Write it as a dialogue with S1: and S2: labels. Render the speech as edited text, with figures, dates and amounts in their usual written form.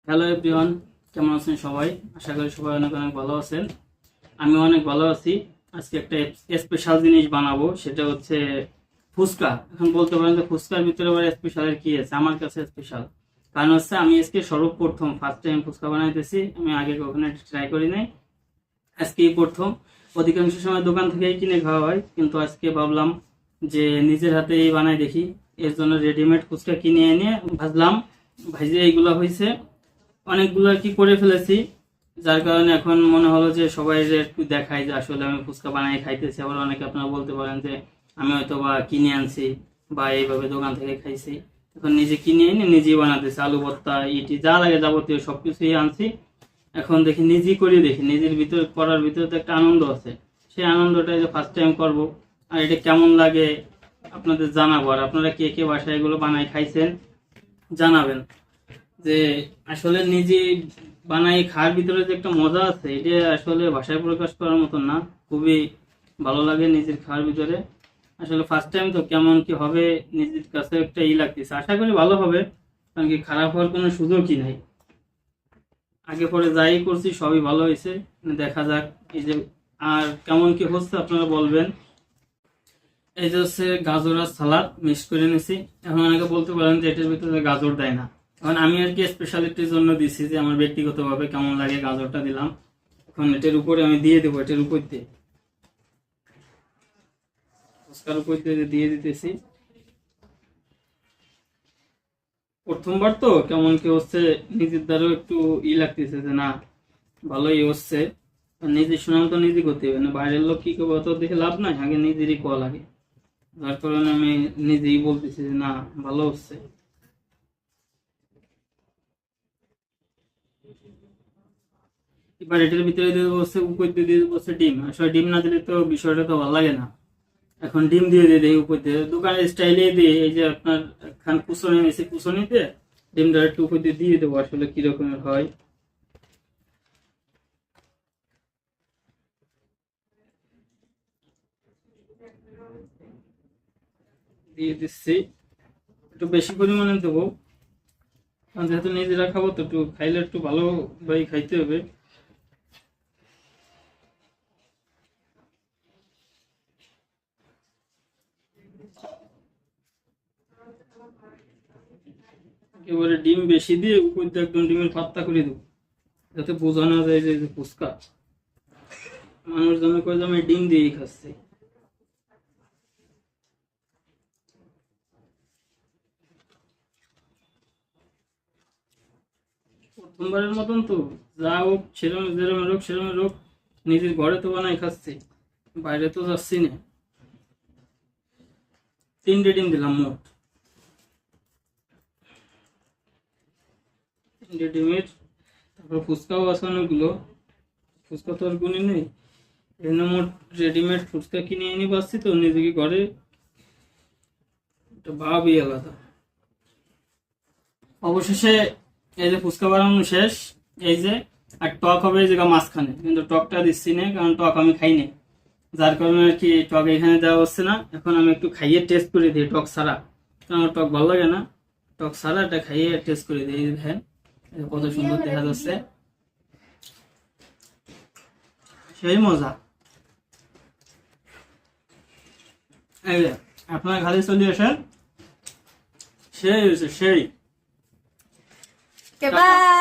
S1: Hello everyone, কেমন আছেন সবাই? আশা করি সবাই অনেক অনেক ভালো আছেন। আমি অনেক ভালো আছি। আজকে একটা স্পেশাল জিনিস বানাবো, সেটা হচ্ছে ফুচকা। এখন বলতে পারেন যে ফুচকার ভিতরে আবার স্পেশাল কি আছে? আমার কাছে স্পেশাল কারণ হচ্ছে আমি আজকে সর্বপ্রথম ফার্স্ট টাইম ফুচকা বানাইতেছি। আমি আগে কখনো ট্রাই করি নাই, আজকেই প্রথম। অধিকাংশ সময় দোকান থেকেই কিনে খাওয়া হয়, কিন্তু আজকে ভাবলাম যে নিজের হাতেই বানাই দেখি। এর জন্য রেডিমেড ফুচকা কিনে এনে ভাজলাম। ভাজে এইগুলা হয়েছে, অনেকগুলো আর কি করে ফেলেছি, যার কারণে এখন মনে হলো যে সবাই যে একটু দেখাই যে আসলে আমি ফুচকা বানাই খাইতেছি। আবার অনেকে আপনারা বলতে পারেন যে আমি হয়তো বা কিনে আনছি বা এইভাবে দোকান থেকে খাইছি। এখন নিজে কিনে এনে নিজেই বানাতেছি, আলু ভর্তা ইটি যা লাগে যাবতীয় সবকিছুই আনছি। এখন দেখি নিজেই করে দেখি, নিজের ভিতরে করার ভিতরে তো একটা আনন্দ আছে। সেই আনন্দটা যে ফার্স্ট টাইম করব, আর এটা কেমন লাগে আপনাদের জানাবো। আর আপনারা কে কে বাসায় এগুলো বানাই খাইছেন জানাবেন। যে আসলে নিজে বানাই খাওয়ার ভিতরে যে একটা মজা আছে, এটা আসলে ভাষায় প্রকাশ করার মতন না। খুবই ভালো লাগে নিজের খাওয়ার ভিতরে। আসলে ফার্স্ট টাইম তো কেমন কি হবে নিজের কাছে একটা লাগতেছে। আশা করি ভালো হবে, কারণ কি খারাপ হওয়ার কোনো সুযোগই নাই। আগে পরে যাই করছি সবই ভালো হয়েছে, দেখা যাক এই যে আর কেমন কি হচ্ছে আপনারা বলবেন। এই যে হচ্ছে গাজর আর সালাদ মিক্স করে নিছি। এখন অনেকে বলতে পারেন যে এটার ভিতরে গাজর দেয় না। এখন আমি আর কি স্পেশালিটির জন্য দিছি, যে আমার ব্যক্তিগতভাবে কেমন লাগে গাজরটা দিলাম। এখন এটার উপরে আমি দিয়ে দেবো, এটার উপর দিয়ে ফুচকার উপর দিয়ে দিয়ে দিতেছি। প্রথমবার তো কেমন কি হচ্ছে, নিজের দ্বারাও একটু লাগতেছে যে না ভালোই হচ্ছে। নিজের সুনাম তো নিজে করতে হবে, না বাইরের লোক কি করবো তো দেখে লাভ নাই, আগে নিজেরই কোয়া লাগে। যার কারণে আমি নিজেই বলতেছি যে না ভালো হচ্ছে। এবার এটার ভিতরে দিয়ে বসছে, উপর দিয়ে দিয়ে বসছে ডিম। আসলে ডিম না দিলে তো বিষয়টা তো ভালো লাগে না। এখন ডিম দিয়ে দিয়ে দেয় উপর দিয়ে, দোকানের স্টাইলে দিয়ে। এই যে আপনার খান কুচনি নিয়েছি, কুচনিতে ডিমটা একটু উপর দিয়ে দিয়ে দেবো, আসলে কি রকমের হয়। দিয়ে দিচ্ছি, একটু বেশি পরিমাণে দেবো, কারণ যেহেতু নিজেরা খাবো তো একটু খাইলে একটু ভালোভাবে খাইতে হবে। এবারে ডিম বেশি দিয়ে উপর দিয়ে একদম ডিমের পাত্তা করে দেবো, যাতে বোঝানো যায় যে ফুচকা। মানুষ জন্য করে যে আমি ডিম দিয়েই খাচ্ছি। প্রথমবারের মতন তো, যা হোক সেরকম যেরকম হোক সেরকম হোক, নিজের ঘরে তো বানাই খাচ্ছি, বাইরে তো যাচ্ছি না। 3টে ডিম দিলাম মোট, 3টে ডিমের। তারপর ফুচকাও আছে অনেকগুলো, ফুচকা তো আর গুণই নেই। এখানে মোট রেডিমেড ফুচকা কিনে এনে পাচ্ছি তো নিজেকে ঘরে, একটা ভাবই আলাদা। অবশেষে এই যে ফুচকা বানানো শেষ। এই যে আর টক হবে এই জায়গা মাঝখানে, কিন্তু টকটা দিচ্ছি না কারণ টক আমি খাই না, যার কারণে আর কি টক এখানে দেওয়া হচ্ছে না। এখন আমি একটু খাইয়ে টেস্ট করে দিই টক ছাড়া, কারণ আমার টক ভালো লাগে না। টক ছাড়া এটা খাইয়ে টেস্ট করে দিই। এই দেখেন কত সুন্দর দেখা যাচ্ছে, সেই মজা। এই যে আপনার খালি চলে আসেন, সেই হয়েছে সেই।
S2: বাই।